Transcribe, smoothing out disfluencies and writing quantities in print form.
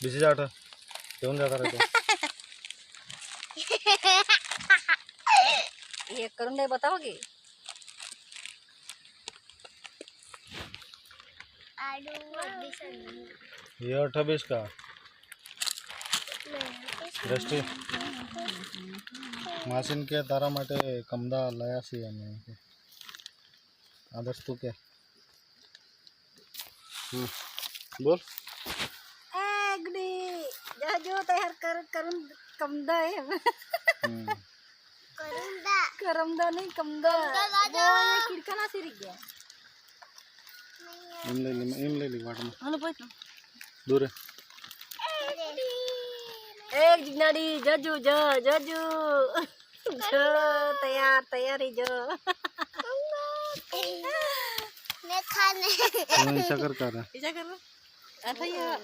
busy Jat घेऊन जाता रहते ये करून दे बताओगे ये 28 का दृष्टि मासिन के तारा माटे कमदा लाया सी अमे आदर्श तू के बोल एगडी जो तयार करून कमदा है करमदा नहीं कमदा वो ये खिड़का ना सिरी गया इम ले ली वाट में हलो पोई दूर है एक जिनाडी जजू जजू जो तैयारी जो ऐसा कर ऐसा कर रहा अच्छा ये